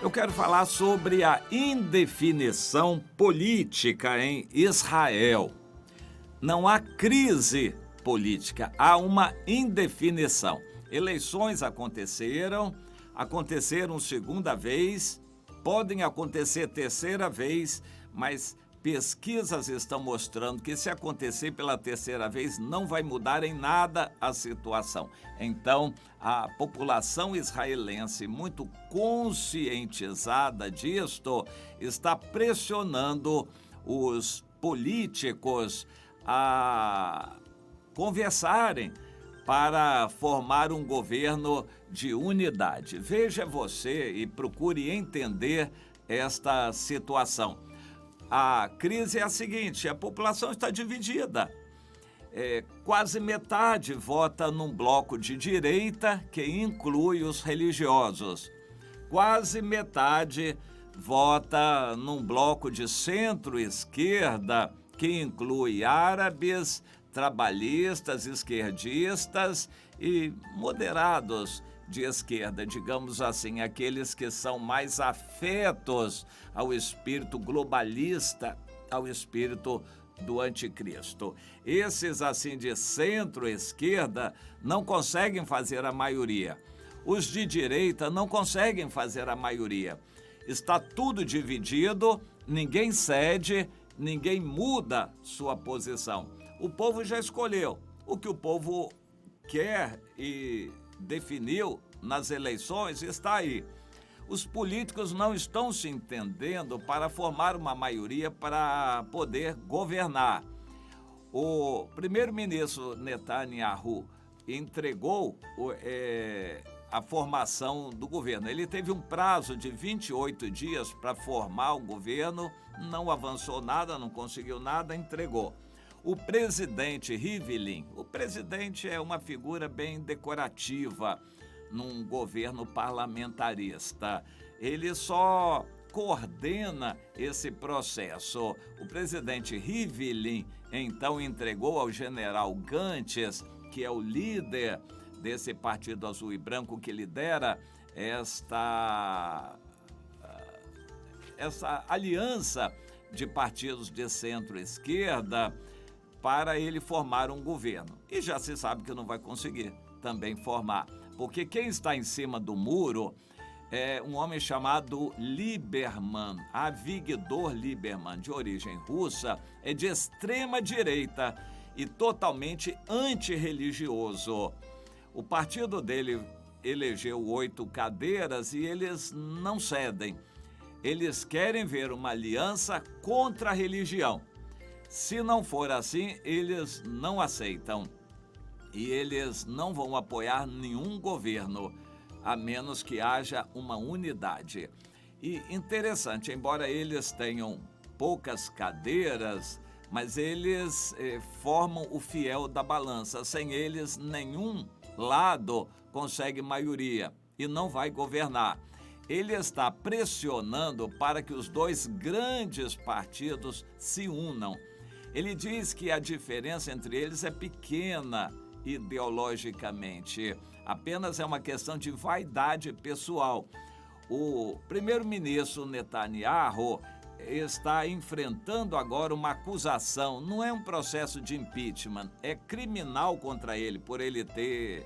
Eu quero falar sobre a indefinição política em Israel. Não há crise política, há uma indefinição. Eleições aconteceram segunda vez, podem acontecer terceira vez, mas pesquisas estão mostrando que se acontecer pela terceira vez não vai mudar em nada a situação. Então, a população israelense, muito conscientizada disto, está pressionando os políticos a conversarem para formar um governo de unidade. Veja você e procure entender esta situação. A crise é a seguinte: a população está dividida. Quase metade vota num bloco de direita, que inclui os religiosos. Quase metade vota num bloco de centro-esquerda, que inclui árabes, trabalhistas, esquerdistas e moderados de esquerda, digamos assim, aqueles que são mais afetos ao espírito globalista, ao espírito do anticristo. Esses, assim, de centro-esquerda não conseguem fazer a maioria. Os de direita não conseguem fazer a maioria. Está tudo dividido, ninguém cede, ninguém muda sua posição. O povo já escolheu. O que o povo quer e definiu nas eleições está aí. Os políticos não estão se entendendo para formar uma maioria para poder governar. O primeiro-ministro Netanyahu entregou a formação do governo. Ele teve um prazo de 28 dias para formar o governo, não avançou nada, não conseguiu nada, entregou. O presidente Rivlin, o presidente é uma figura bem decorativa num governo parlamentarista. Ele só coordena esse processo. O presidente Rivlin, então, entregou ao general Gantz, que é o líder desse Partido Azul e Branco que lidera essa aliança de partidos de centro-esquerda, para ele formar um governo. E já se sabe que não vai conseguir também formar, porque quem está em cima do muro é um homem chamado Lieberman, Avigdor Lieberman, de origem russa, é de extrema direita e totalmente antirreligioso. O partido dele elegeu 8 cadeiras e eles não cedem. Eles querem ver uma aliança contra a religião. Se não for assim, eles não aceitam. E eles não vão apoiar nenhum governo, a menos que haja uma unidade. E interessante, embora eles tenham poucas cadeiras, mas eles formam o fiel da balança. Sem eles, nenhum lado consegue maioria e não vai governar. Ele está pressionando para que os dois grandes partidos se unam. Ele diz que a diferença entre eles é pequena ideologicamente, apenas é uma questão de vaidade pessoal. O primeiro-ministro Netanyahu está enfrentando agora uma acusação, não é um processo de impeachment, é criminal contra ele por ele ter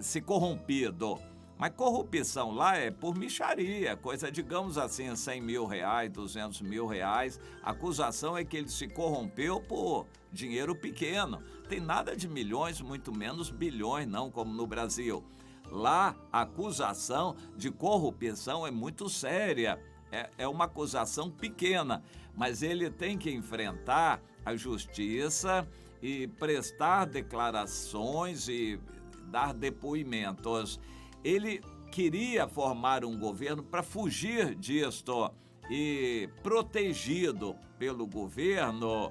se corrompido. Mas corrupção lá é por mixaria, coisa, digamos assim, 100 mil reais, 200 mil reais. A acusação é que ele se corrompeu por dinheiro pequeno. Tem nada de milhões, muito menos bilhões, não, como no Brasil. Lá, a acusação de corrupção é muito séria. É uma acusação pequena, mas ele tem que enfrentar a justiça e prestar declarações e dar depoimentos. Ele queria formar um governo para fugir disto e, protegido pelo governo,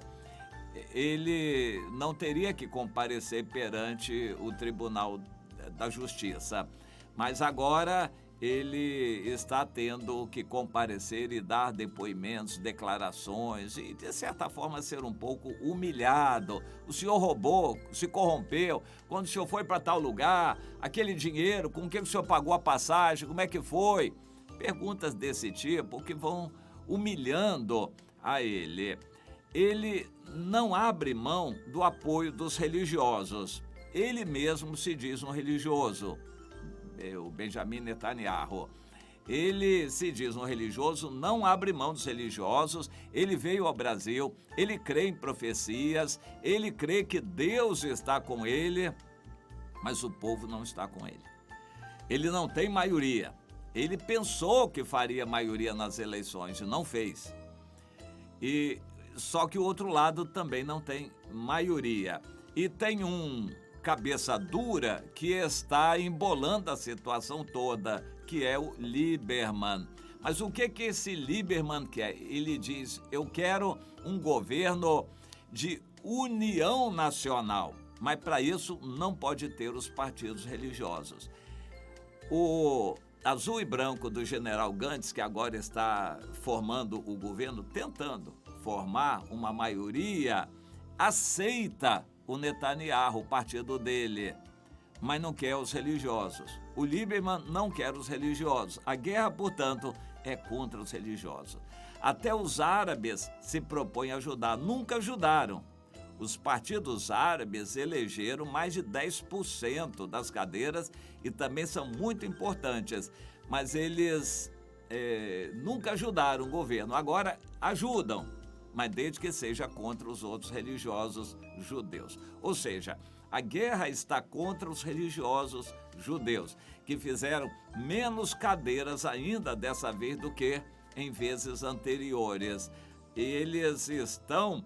ele não teria que comparecer perante o Tribunal da Justiça. Mas agora ele está tendo que comparecer e dar depoimentos, declarações e, de certa forma, ser um pouco humilhado. O senhor roubou, se corrompeu, quando o senhor foi para tal lugar, aquele dinheiro, com que o senhor pagou a passagem, como é que foi? perguntas desse tipo que vão humilhando a ele. Ele não abre mão do apoio dos religiosos. Ele mesmo se diz um religioso, o Benjamin Netanyahu. Ele se diz um religioso, não abre mão dos religiosos, ele veio ao Brasil, ele crê em profecias, ele crê que Deus está com ele, mas o povo não está com ele. Ele não tem maioria. Ele pensou que faria maioria nas eleições e não fez. Só que o outro lado também não tem maioria. E tem um cabeça dura que está embolando a situação toda, que é o Lieberman. Mas o que esse Lieberman quer? Ele diz, eu quero um governo de união nacional, mas para isso não pode ter os partidos religiosos. O azul e branco do general Gantz, que agora está formando o governo, tentando formar uma maioria, aceita o Netanyahu, o partido dele, mas não quer os religiosos. O Lieberman não quer os religiosos. A guerra, portanto, é contra os religiosos. Até os árabes se propõem a ajudar. Nunca ajudaram. Os partidos árabes elegeram mais de 10% das cadeiras e também são muito importantes, mas eles nunca ajudaram o governo. Agora ajudam, mas desde que seja contra os outros religiosos judeus. Ou seja, a guerra está contra os religiosos judeus, que fizeram menos cadeiras ainda dessa vez do que em vezes anteriores. Eles estão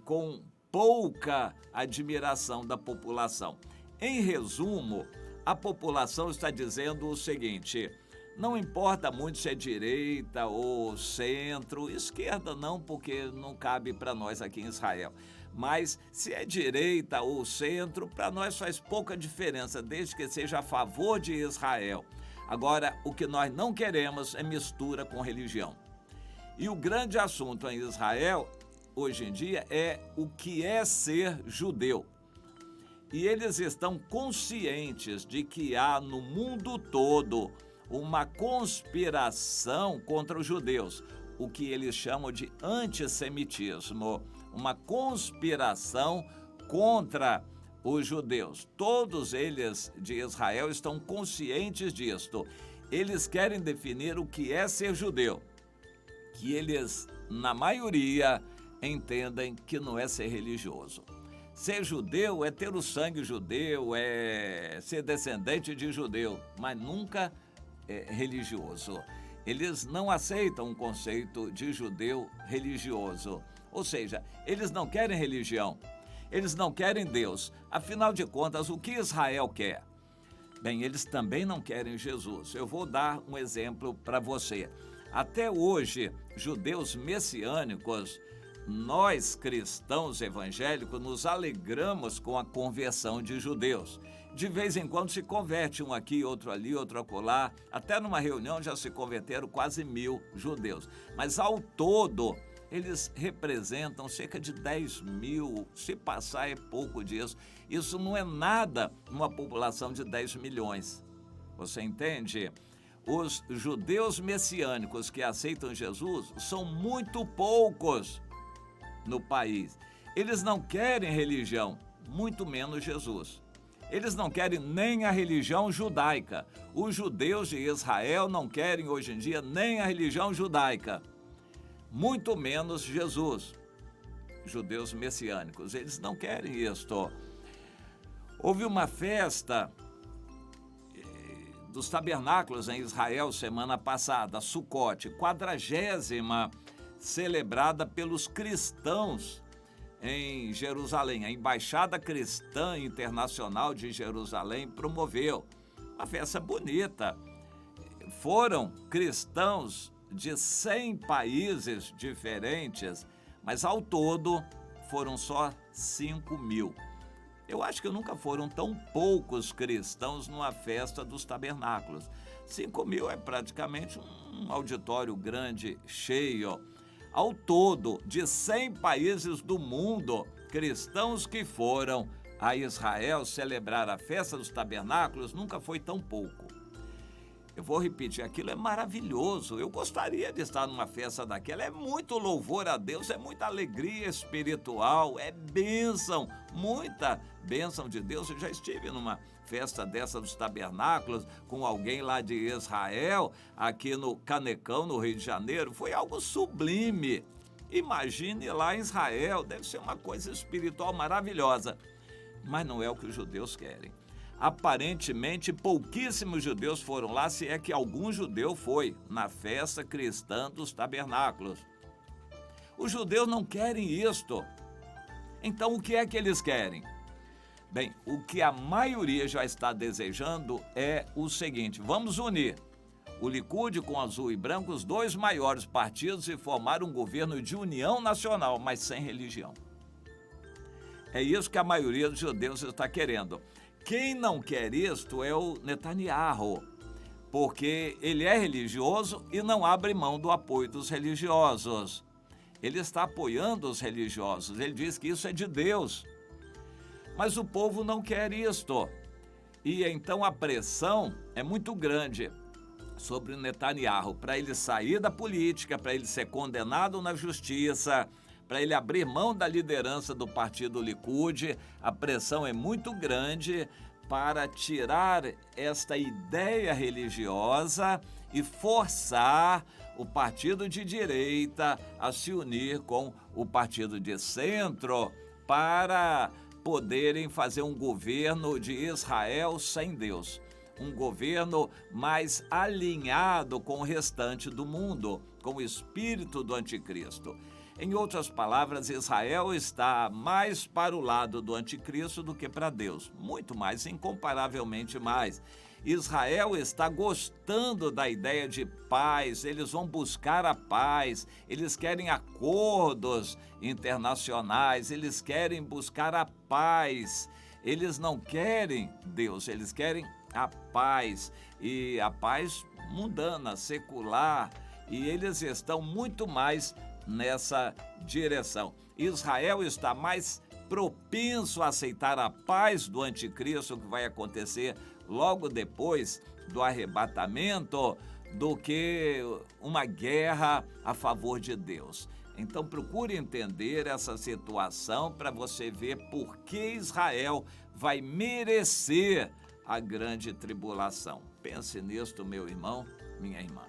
com pouca admiração da população. Em resumo, a população está dizendo o seguinte: não importa muito se é direita ou centro, esquerda não, porque não cabe para nós aqui em Israel. Mas se é direita ou centro, para nós faz pouca diferença, desde que seja a favor de Israel. Agora, o que nós não queremos é mistura com religião. E o grande assunto em Israel, hoje em dia, é o que é ser judeu. E eles estão conscientes de que há no mundo todo uma conspiração contra os judeus, o que eles chamam de antissemitismo, uma conspiração contra os judeus. Todos eles de Israel estão conscientes disto. Eles querem definir o que é ser judeu, que eles, na maioria, entendem que não é ser religioso. Ser judeu é ter o sangue judeu, é ser descendente de judeu, mas nunca é religioso. Eles não aceitam o conceito de judeu religioso. Ou seja, eles não querem religião, eles não querem Deus. Afinal de contas, o que Israel quer? Bem, eles também não querem Jesus. Eu vou dar um exemplo para você. Até hoje, judeus messiânicos, nós cristãos evangélicos nos alegramos com a conversão de judeus. De vez em quando se converte um aqui, outro ali, outro acolá. Até numa reunião já se converteram quase 1000 judeus. Mas ao todo, eles representam cerca de 10 mil, se passar é pouco disso. Isso não é nada numa população de 10 milhões. Você entende? Os judeus messiânicos que aceitam Jesus são muito poucos no país. Eles não querem religião, muito menos Jesus. Eles não querem nem a religião judaica. Os judeus de Israel não querem hoje em dia nem a religião judaica, muito menos Jesus. Judeus messiânicos, eles não querem isto. Houve uma festa dos tabernáculos em Israel semana passada, Sucote, 40ª, celebrada pelos cristãos em Jerusalém. A Embaixada Cristã Internacional de Jerusalém promoveu uma festa bonita. Foram cristãos de 100 países diferentes, mas ao todo foram só 5 mil. Eu acho que nunca foram tão poucos cristãos numa festa dos tabernáculos. 5 mil é praticamente um auditório grande, cheio. Ao todo, de 100 países do mundo, cristãos que foram a Israel celebrar a festa dos tabernáculos, nunca foi tão pouco. Eu vou repetir, aquilo é maravilhoso. Eu gostaria de estar numa festa daquela. É muito louvor a Deus, é muita alegria espiritual, é bênção, muita bênção de Deus. Eu já estive numa festa dessa dos tabernáculos com alguém lá de Israel, aqui no Canecão, no Rio de Janeiro. Foi algo sublime. Imagine lá em Israel, deve ser uma coisa espiritual maravilhosa. Mas não é o que os judeus querem. Aparentemente, pouquíssimos judeus foram lá, se é que algum judeu foi na festa cristã dos tabernáculos. Os judeus não querem isto. Então, o que é que eles querem? Bem, o que a maioria já está desejando é o seguinte: vamos unir o Likud com azul e branco, os dois maiores partidos, e formar um governo de união nacional, mas sem religião. É isso que a maioria dos judeus está querendo. Quem não quer isto é o Netanyahu, porque ele é religioso e não abre mão do apoio dos religiosos. Ele está apoiando os religiosos, ele diz que isso é de Deus. Mas o povo não quer isto. E então a pressão é muito grande sobre o Netanyahu para ele sair da política, para ele ser condenado na justiça, para ele abrir mão da liderança do partido Likud. A pressão é muito grande para tirar esta ideia religiosa e forçar o partido de direita a se unir com o partido de centro para poderem fazer um governo de Israel sem Deus. Um governo mais alinhado com o restante do mundo, com o espírito do anticristo. Em outras palavras, Israel está mais para o lado do anticristo do que para Deus, muito mais, incomparavelmente mais. Israel está gostando da ideia de paz, eles vão buscar a paz, eles querem acordos internacionais, eles querem buscar a paz, eles não querem Deus, eles querem a paz, e a paz mundana, secular, e eles estão muito mais nessa direção. Israel está mais propenso a aceitar a paz do anticristo, que vai acontecer logo depois do arrebatamento, do que uma guerra a favor de Deus. Então procure entender essa situação para você ver por que Israel vai merecer a grande tribulação. Pense nisto, meu irmão, minha irmã.